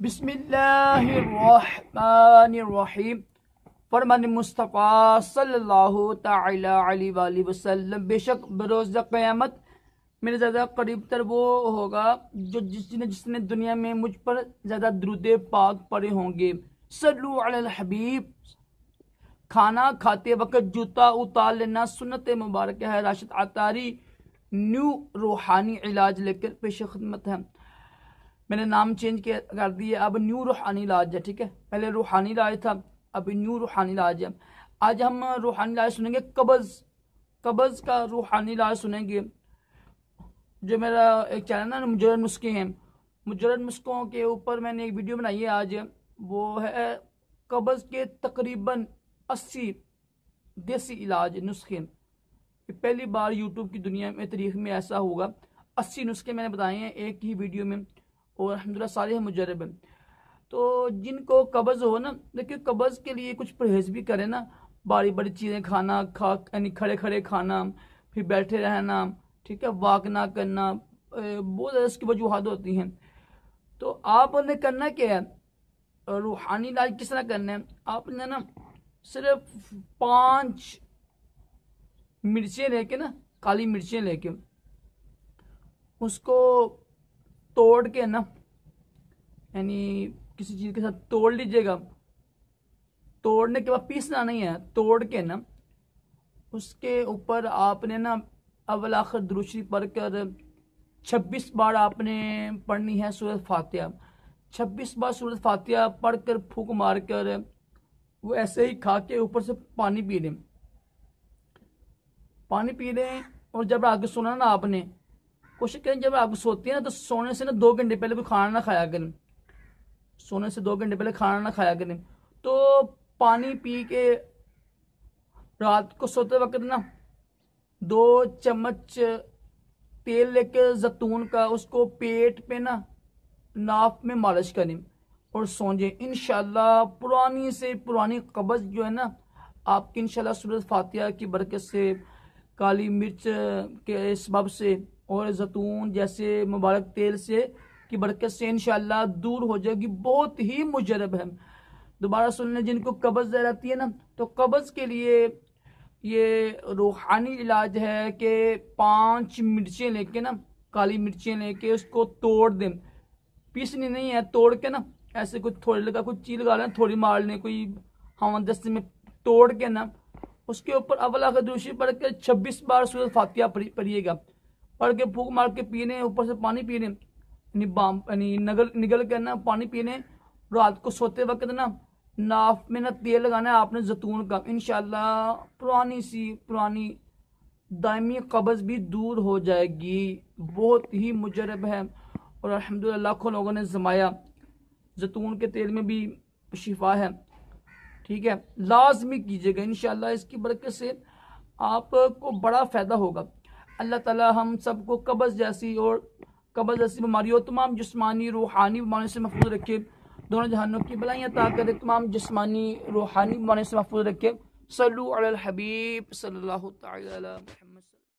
बिस्मिल्लाहिर्रहमानिर्रहीम। फरमान मुस्तफ़ा सल्लल्लाहु तआला अलैहि वसल्लम, बेशक बरोज़ क़यामत मेरे ज़्यादा करीब तर वो होगा जो जिसने दुनिया में मुझ पर ज़्यादा दुरूद पाक पढ़े होंगे। सल्लु अलल हबीब। खाना खाते वक्त जूता उतार लेना सुन्नत मुबारक है। राशिद अतारी न्यू रूहानी इलाज लेकर पेश खिदमत है। मैंने नाम चेंज कर दिया, अब न्यू रूहानी इलाज है। ठीक है, पहले रूहानी इलाज था, अब न्यू रूहानी इलाज है। आज हम रूहानी इलाज सुनेंगे, कब्ज़ का रूहानी इलाज सुनेंगे। जो मेरा एक चैनल है ना, मुजर्रद नुस्खे हैं, मुजर्रद नुस्खों के ऊपर मैंने एक वीडियो बनाई है आज। वो है कब्ज़ के तकरीबन 80 देसी इलाज नुस्खे। पहली बार यूट्यूब की दुनिया में तारीख में ऐसा होगा। 80 नुस्खे मैंने बताए हैं एक ही वीडियो में, और अल्हम्दुलिल्लाह सारे मुजर्रब हैं। तो जिनको कब्ज़ हो ना, देखिए कब्ज़ के लिए कुछ परहेज भी करें ना, बड़ी बड़ी चीज़ें खाना, यानी खड़े खड़े खाना, फिर बैठे रहना, ठीक है, वॉक ना करना, बहुत ज़्यादा इसकी वजूहत होती हैं। तो आपने करना क्या है, रूहानी इलाज किस तरह करना है, आपने ना सिर्फ 5 मिर्चें लेके ना, काली मिर्चें लेके उसको तोड़ के ना, यानी किसी चीज़ के साथ तोड़ लीजिएगा। तोड़ने के बाद पीसना नहीं है, तोड़ के ना उसके ऊपर आपने ना अव्वल आखिर दुरूद शरीफ पढ़कर 26 बार आपने पढ़नी है सूरत फातिहा। 26 बार सूरत फातिहा पढ़कर फूंक मारकर वो ऐसे ही खा के ऊपर से पानी पी लें, पानी पी लें। और जब आगे सोना ना, आपने कोशिश करें जब आप सोते हैं ना, तो सोने से ना 2 घंटे पहले कोई खाना ना खाया करें। सोने से 2 घंटे पहले खाना ना खाया करें। तो पानी पी के रात को सोते वक्त ना 2 चम्मच तेल लेके जैतून का उसको पेट पे ना नाक में मालिश करें और सो जाए। इंशाल्लाह पुरानी से पुरानी कब्ज़ जो है ना, आपकी इंशाल्लाह सूरत फातिहा की बरकत से, काली मिर्च के सबब से और जैतून जैसे मुबारक तेल से की बरकत से इंशाल्लाह दूर हो जाएगी। बहुत ही मुजरब है। दोबारा सुन लें, जिनको कब्ज़ रहती है ना, तो कब्ज़ के लिए ये रूहानी इलाज है कि 5 मिर्चें लेके ना, काली मिर्चें लेके उसको तोड़ दें, पीसनी नहीं है, तोड़ के ना ऐसे कुछ थोड़ी लगा, कुछ चीज लगा लें, थोड़ी मार लें, कोई हवा दस्ते में तोड़ के ना उसके ऊपर अव्वल आखिर दुरूद शरीफ पढ़ के 26 बार सूरत फातिहा पढ़िएगा। पढ़ के फूंक मार के पीने, ऊपर से पानी पीने, यानी निगल के ना पानी पीने। रात को सोते वक्त ना नाफ में ना तेल लगाना है आपने जैतून का। इंशाल्लाह पुरानी दायमी कब्ज़ भी दूर हो जाएगी। बहुत ही मुजरब है और अल्हम्दुलिल्लाह लाखों लोगों ने जमाया। जैतून के तेल में भी शिफा है। ठीक है, लाजमी कीजिएगा, इंशाल्लाह इसकी बरकत से आपको बड़ा फ़ायदा होगा। अल्लाह ताला हम सबको कब्ज़ जैसी बीमारियों, तमाम जिस्मानी रूहानी बीमारियों से महफूज रखे। दोनों जहानों की भलाइयाँ अता करे, तमाम जिस्मानी रूहानी बीमारियों से महफूज रखे। सल्लु अलल हबीब सल्लल्लाहु तआला अलैहि